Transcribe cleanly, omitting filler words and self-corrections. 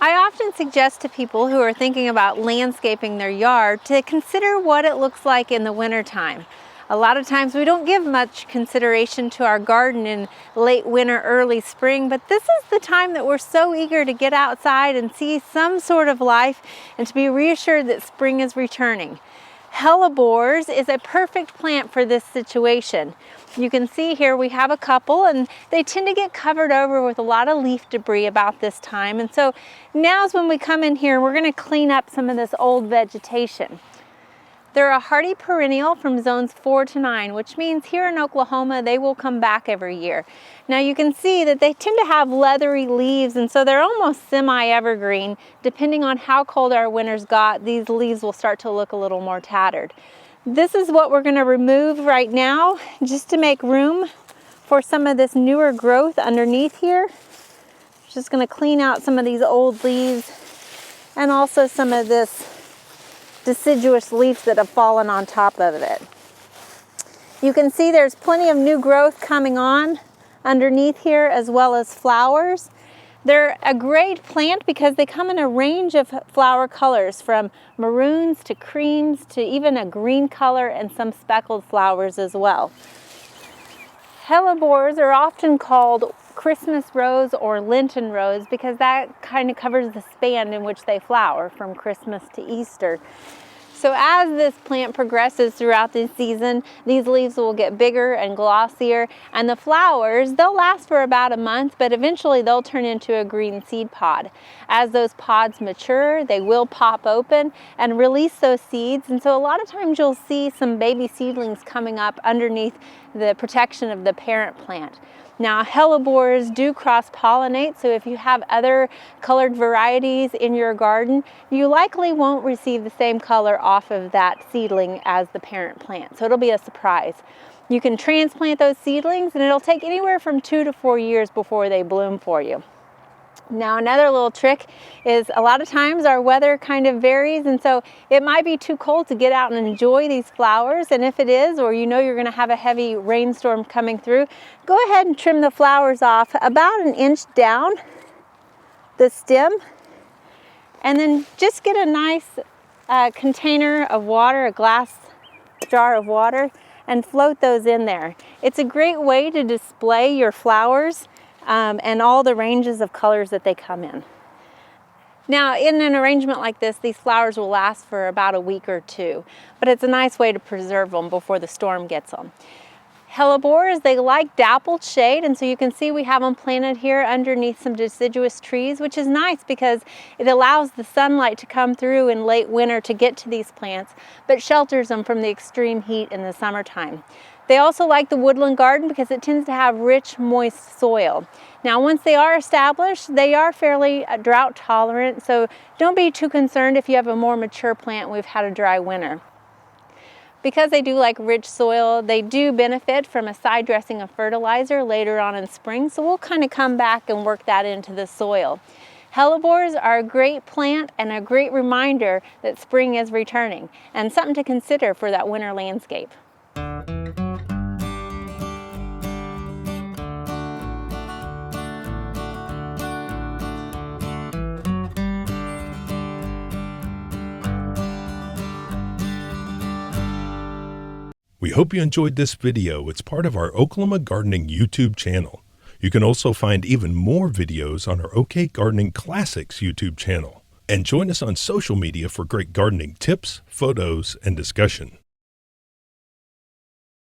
I often suggest to people who are thinking about landscaping their yard to consider what it looks like in the wintertime. A lot of times we don't give much consideration to our garden in late winter, early spring, but this is the time that we're so eager to get outside and see some sort of life and to be reassured that spring is returning. Hellebores is a perfect plant for this situation. You can see here we have a couple, and they tend to get covered over with a lot of leaf debris about this time. And so now's when we come in here and we're going to clean up some of this old vegetation. They're a hardy perennial from zones 4 to 9, which means here in Oklahoma they will come back every year. Now you can see that they tend to have leathery leaves, and so they're almost semi-evergreen. Depending on how cold our winters got, these leaves will start to look a little more tattered. This is what we're going to remove right now just to make room for some of this newer growth underneath here. Just going to clean out some of these old leaves and also some of this deciduous leaves that have fallen on top of it. You can see there's plenty of new growth coming on underneath here, as well as flowers. They're a great plant because they come in a range of flower colors, from maroons to creams to even a green color, and some speckled flowers as well. Hellebores are often called Christmas rose or Lenten rose because that kind of covers the span in which they flower from Christmas to Easter. So as this plant progresses throughout the season, these leaves will get bigger and glossier, and the flowers, they'll last for about a month, but eventually they'll turn into a green seed pod. As those pods mature, they will pop open and release those seeds, and so a lot of times you'll see some baby seedlings coming up underneath the protection of the parent plant. Now, hellebores do cross-pollinate, so if you have other colored varieties in your garden, you likely won't receive the same color off of that seedling as the parent plant, so it'll be a surprise. You can transplant those seedlings, and it'll take anywhere from 2 to 4 years before they bloom for you. Now, another little trick is a lot of times our weather kind of varies, and so it might be too cold to get out and enjoy these flowers, and if it is, or you know you're going to have a heavy rainstorm coming through, go ahead and trim the flowers off about 1 inch down the stem, and then just get a nice container of water, a glass jar of water, and float those in there. It's a great way to display your flowers and all the ranges of colors that they come in. Now, in an arrangement like this, these flowers will last for about a week or two, but it's a nice way to preserve them before the storm gets them. Hellebores, they like dappled shade, and so you can see we have them planted here underneath some deciduous trees, which is nice because it allows the sunlight to come through in late winter to get to these plants, but shelters them from the extreme heat in the summertime. They also like the woodland garden because it tends to have rich, moist soil. Now, once they are established, they are fairly drought tolerant, so don't be too concerned if you have a more mature plant and we've had a dry winter. Because they do like rich soil, they do benefit from a side dressing of fertilizer later on in spring, so we'll kind of come back and work that into the soil. Hellebores are a great plant and a great reminder that spring is returning, and something to consider for that winter landscape. We hope you enjoyed this video. It's part of our Oklahoma Gardening YouTube channel. You can also find even more videos on our OK Gardening Classics YouTube channel. And join us on social media for great gardening tips, photos, and discussion.